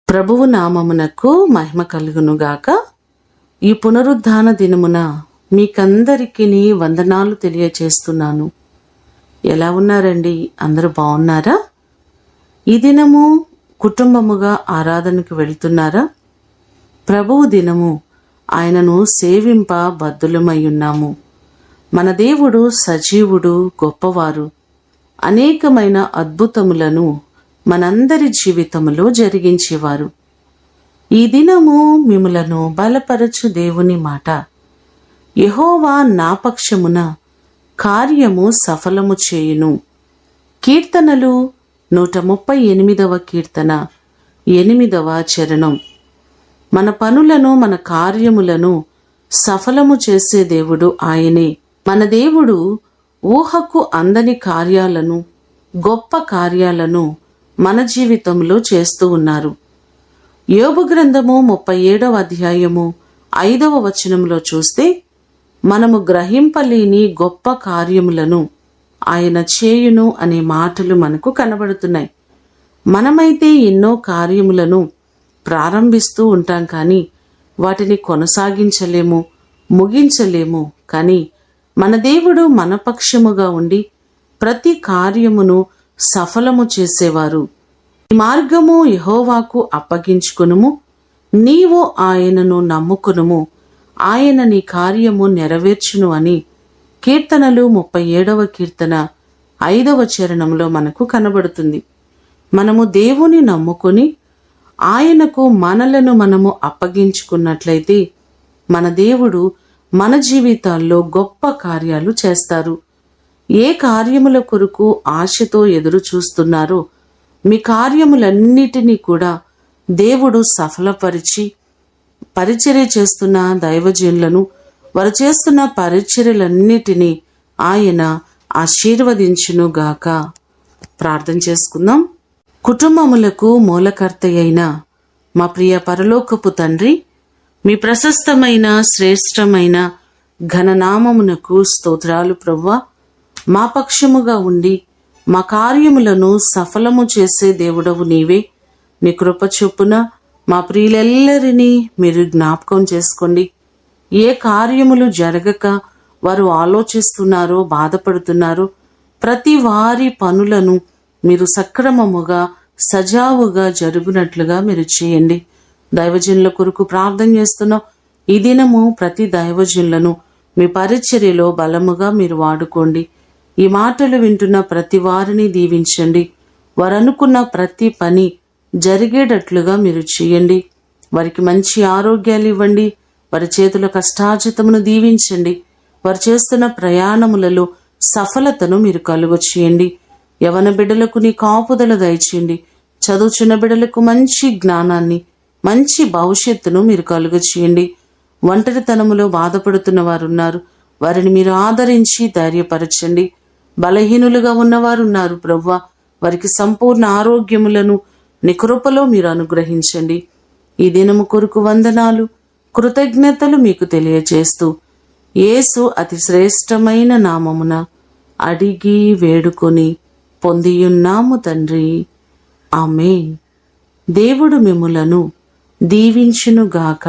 ప్రభువు నామమునకు మహిమ కలుగునుగాక. ఈ పునరుద్ధాన దినమున మీకందరికీ వందనాలు తెలియచేస్తున్నాను. ఎలా ఉన్నారండి? అందరూ బాగున్నారా? ఈ దినము కుటుంబముగా ఆరాధనకు వెళ్తున్నారా? ప్రభువు దినము, ఆయనను సేవింప బద్దులమై ఉన్నాము. మన దేవుడు సజీవుడు, గొప్పవారు. అనేకమైన అద్భుతములను మనందరి జీవితములో జరిగించేవారు. ఈ దినము మిమ్ములను బలపరచు దేవుని మాట, యెహోవా నా పక్షమున కార్యము సఫలము చేయును. కీర్తనలు 138వ కీర్తన 8వ చరణం. మన పనులను, మన కార్యములను సఫలము చేసే దేవుడు ఆయనే. మన దేవుడు ఊహకు అందని కార్యాలను, గొప్ప కార్యాలను మన జీవితంలో చేస్తూ ఉన్నారు. యోబు గ్రంథము 37వ అధ్యాయము 5వ వచనంలో చూస్తే, మనము గ్రహింపలేని గొప్ప కార్యములను ఆయన చేయును అనే మాటలు మనకు కనబడుతున్నాయి. మనమైతే ఎన్నో కార్యములను ప్రారంభిస్తూ ఉంటాం, కానీ వాటిని కొనసాగించలేము, ముగించలేము. కానీ మన దేవుడు మన పక్షముగా ఉండి ప్రతి కార్యమును సఫలము చేసేవారు. ఈ మార్గము యెహోవాకు అప్పగించుకునుము, నీవు ఆయనను నమ్ముకునుము, ఆయన నీ కార్యము నెరవేర్చును అని కీర్తనలు 37వ కీర్తన 5వ చరణంలో మనకు కనబడుతుంది. మనము దేవుని నమ్ముకుని ఆయనకు మనలను మనము అప్పగించుకున్నట్లయితే మన దేవుడు మన జీవితాల్లో గొప్ప కార్యాలు చేస్తారు. ఏ కార్యముల కొరకు ఆశతో ఎదురు చూస్తున్నారో మీ కార్యములన్నిటినీ కూడా దేవుడు సఫలపరిచి, పరిచర్య చేస్తున్న దైవజనులను, వారు చేస్తున్న పరిచర్యలన్నిటినీ ఆయన ఆశీర్వదించునుగాక. ప్రార్థన చేసుకుందాం. కుటుంబములకు మూలకర్త అయిన మా ప్రియ పరలోకపు తండ్రి, మీ ప్రశస్తమైన శ్రేష్టమైన ఘననామమునకు స్తోత్రాలు ప్రభువా. మా పక్షముగా ఉండి మా కార్యములను సఫలము చేసే దేవుడవు నీవే. నీ కృప చొప్పున మా ప్రియులెల్లరినీ మీరు జ్ఞాపకం చేసుకోండి. ఏ కార్యములు జరగక వారు ఆలోచిస్తున్నారో, బాధపడుతున్నారో ప్రతి వారి పనులను మీరు సక్రమముగా, సజావుగా జరుగునట్లుగా మీరు చేయండి. దైవజనుల కొరకు ప్రార్థన చేస్తున్నాం. ఈ దినము ప్రతి దైవజనులను మీ పరిచర్యలో బలముగా మీరు వాడుకోండి. ఈ మాటలు వింటున్న ప్రతి వారిని దీవించండి. వారు అనుకున్న ప్రతి పని జరిగేటట్లుగా మీరు చేయండి. వారికి మంచి ఆరోగ్యాలు ఇవ్వండి. వారి చేతుల కష్టార్జితమును దీవించండి. వారు చేస్తున్న ప్రయాణములలో సఫలతను మీరు కలుగ చేయండి. యవన బిడ్డలకు నీ కాపుదల దయచేయండి. చదువుచున్న బిడ్డలకు మంచి జ్ఞానాన్ని, మంచి భవిష్యత్తును మీరు కలుగ చేయండి. ఒంటరితనములో బాధపడుతున్న వారు ఉన్నారు, వారిని మీరు ఆదరించి ధైర్యపరచండి. బలహీనులుగా ఉన్నవారు ఉన్నారు ప్రభువా, వారికి సంపూర్ణ ఆరోగ్యములను నీ కృపలో మీరు అనుగ్రహించండి. ఈ దినము కొరకు వందనాలు, కృతజ్ఞతలు మీకు తెలియజేస్తూ యేసు అతి శ్రేష్టమైన నామమున అడిగి వేడుకొని పొందియున్నాము తండ్రి, ఆమేన్. దేవుడు మిమ్ములను దీవించునుగాక.